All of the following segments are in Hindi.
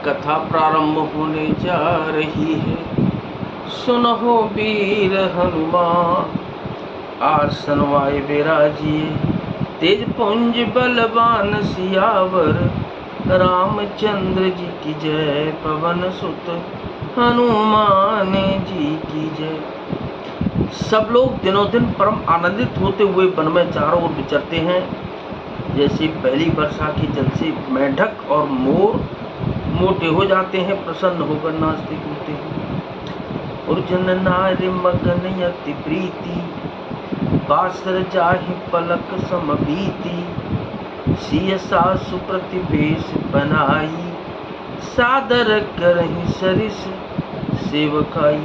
कथा प्रारंभ होने जा रही है। सुनो वीर हनुमान, आसन वाए विराजिए। तेज पुंज बलवान सियावर, रामचंद्र जी की जय। पवन सुत हनुमान जी की जय। सब लोग दिनों दिन परम आनंदित होते हुए वन में चारों ओर विचरते हैं। जैसे पहली वर्षा के जल से मेंढक और मोर मोटे हो जाते हैं, प्रसन्न होकर नाचते कूदते हैं। उर्जन नारी मगन यति प्रीति, बासर जाहि पलक समबीति। सिय सासु प्रतिवेश बनाई, सादर करहि सरिस सेवकाई।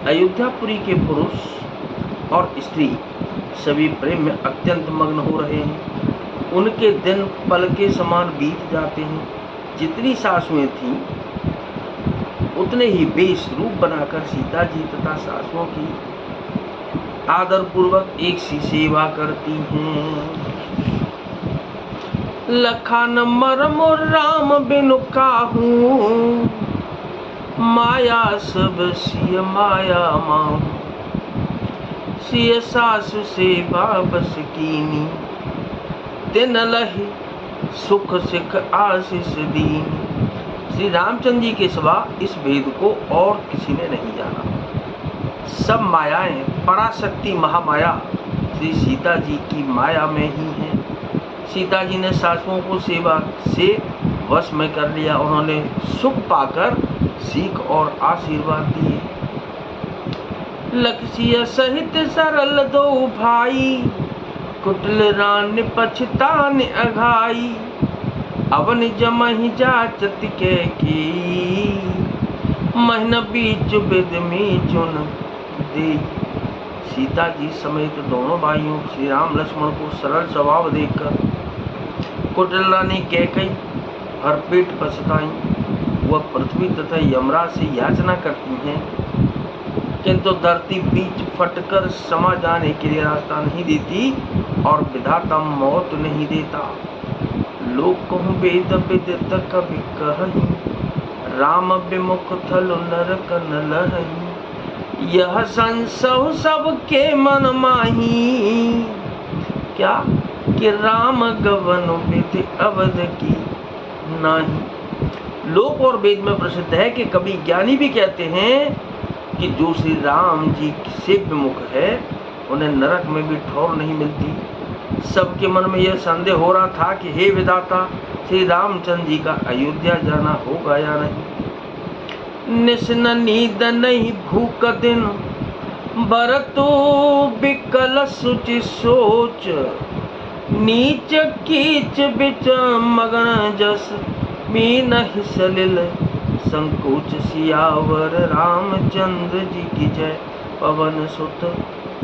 अयोध्यापुरी के पुरुष और स्त्री सभी प्रेम में अत्यंत मग्न हो रहे हैं। उनके दिन पल के समान बीत जाते हैं। जितनी सासुएं थीं उतने ही वेश रूप बनाकर सीता जी तथा सासुओं की आदर पूर्वक एक सी सेवा करती हैं। लखन मरम राम बिनु काहू, माया सब सिय माया माहू। सिय सासु सेवा बस कीनी, तिन लहि सुख सिख आशीष दीनी। श्री रामचंद्र जी के सिवा इस वेद को और किसी ने नहीं जाना। सब मायाएं पराशक्ति महामाया श्री सीता जी की माया में ही हैं। सीता जी ने सासुओं को सेवा से वश में कर लिया। उन्होंने सुख पाकर सीख और आशीर्वाद दिए। लक्ष्य सहित सरल दो भाई, कुटिल रानी पछतान अघाई। अवन जमहि जाचत के की, महीना बीच बिद में चुन दे। सीता जी समेत दोनों भाइयों श्री राम लक्ष्मण को सरल स्वभाव देखकर कुटिल रानी कैकेयी भरपेट पछताई। वह पृथ्वी तथा यमराज से याचना करती हैं, किंतु धरती बीच फटकर समा जाने के लिए रास्ता नहीं देती और विधाता मौत नहीं देता। लोग कहूँ वेद विदित कवि कहि, राम विमुख थल नरक न लहि। यह संशय सबके मन माही, क्या कि राम गवन विधि अवध की नाही। लोक और वेद में प्रसिद्ध है कि कवि ज्ञानी भी कहते हैं कि जो श्री राम जी से विमुख है उन्हें नरक में भी ठौर नहीं मिलती। सबके मन में यह संदेह हो रहा था कि हे विधाता, श्री रामचंद्र जी का अयोध्या जाना होगा या नहीं। निस न नींद नहीं भूख दिन, बरतु बिकल सुचि सोच। नीच कीच बिच मगन जस, मीन ही सलिल संकोच। सियावर रामचंद्र जी की जय, पवन सुत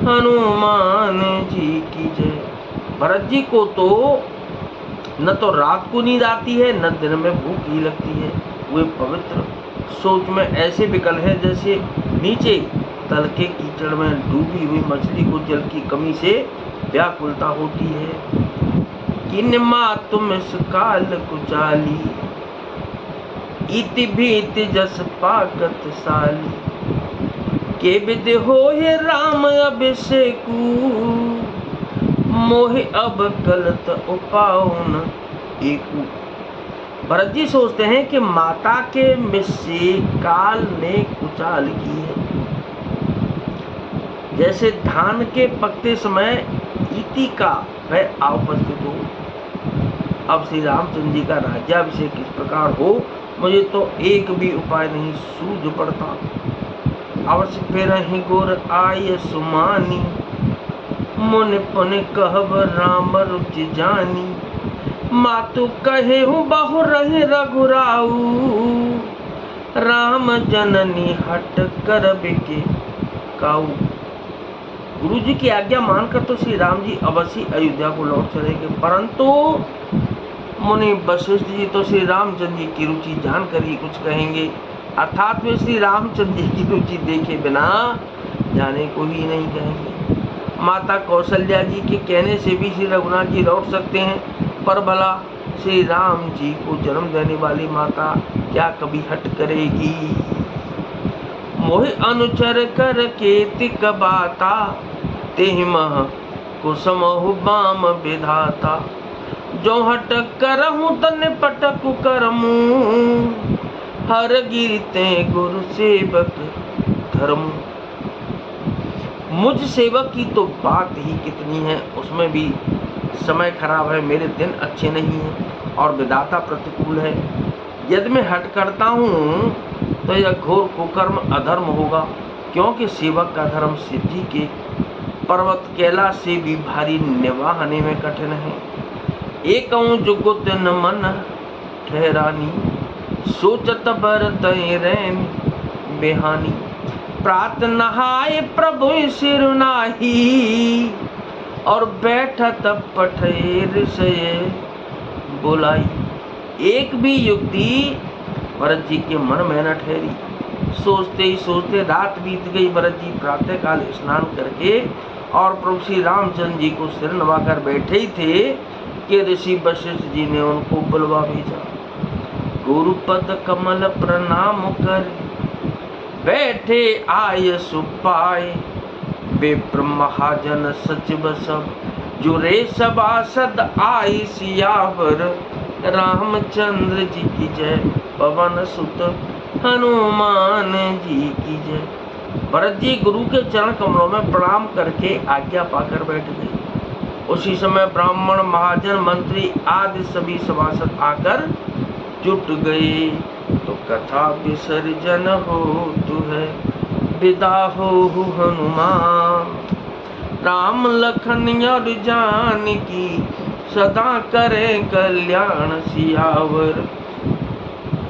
हनुमान जी की जय। भरत जी को तो न तो रात को नींद आती है न दिन में भूख ही लगती है। वे पवित्र सोच में ऐसे विकल हैं जैसे नीचे तल के कीचड़ में डूबी हुई मछली को जल की कमी से व्याकुलता होती है। किन तुम इस काल कुचाली, इति भीति जस पाकत साली। के विद होए राम अभिषेकु, मोहि अब कलत उपाउन एकु। भरत जी सोचते हैं कि माता के मिस से काल ने कुचाल की है। जैसे धान के पकते समय इति का वह उपस्थित हो। अब श्री रामचंद्र जी का राज्याभिषेक किस प्रकार हो, मुझे तो एक भी उपाय नहीं सूझ पड़ता। अवश्य फिर ही गोर आय सुमानी, मुनि पुनि कहब राम रुचि जानी। मातु कहे हूँ बहु रहे रघुराऊ, राम जननी हट कर बिके काऊ। गुरु जी की आज्ञा मानकर तो श्री राम जी अवश्य अयोध्या को लौट चलेंगे, परंतु मुनि वशिष्ठ जी तो श्री रामचंद्र जी की रुचि जानकर ही कुछ कहेंगे, अर्थात वे श्री रामचंद्र जी की रुचि देखे बिना जाने को ही नहीं कहेंगे। माता कौशल्या जी के कहने से भी श्री रघुनाथ जी लौट सकते हैं, पर भला श्री राम जी को जन्म देने वाली माता क्या कभी हट करेगी। मोहि अनुचर कर केतिक बाता, तेहि मह कुसमहु बाम विधाता। जो हट करहूँ तन पटक करमू, हर गिरते गुरु सेवक धर्म। मुझ सेवक की तो बात ही कितनी है, उसमें भी समय खराब है, मेरे दिन अच्छे नहीं हैं और विधाता प्रतिकूल है। यदि मैं हट करता हूँ तो यह घोर कुकर्म अधर्म होगा, क्योंकि सेवक का धर्म सिद्धि के पर्वत कैलाश से भी भारी निवाहने में कठिन है। एकऊं जुगुत न मन ठहरानी, सोचत बरत रैन बेहानी। प्रात नहाय प्रभु सिर नाही, और बैठत पठेर से बुलाई। एक भी युक्ति भरत जी के मन में न ठहरी। सोचते ही सोचते रात बीत गई। भरत जी प्रातः काल स्नान करके और प्रभु श्री रामचंद्र जी को सिर नवाकर बैठे ही थे कि ऋषि वशिष्ठ जी ने उनको बुलवा भेजा। गुरुपद कमल प्रणाम कर, बैठे आय सुपाय। विप्र महाजन सचिव सब, जुरे सभासद आई सियावर। रामचंद्र जी की जय, पवन सुत हनुमान जी की जय। भरत जी गुरु के चरण कमलों में प्रणाम करके आज्ञा पाकर बैठ गए। उसी समय ब्राह्मण महाजन मंत्री आदि सभी सभासद आकर जुट गए। तो कथा विसर्जन हो तु है, विदा हो हनुमान। राम लखन और जानकी, सदा करे कल्याण सियावर।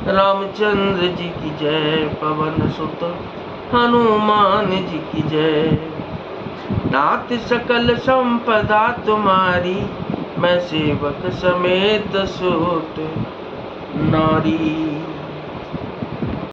रामचंद्र जी की जय, पवन सुत हनुमान जी की जय। नाथ सकल संपदा तुम्हारी, मैं सेवक समेत सोत नारी।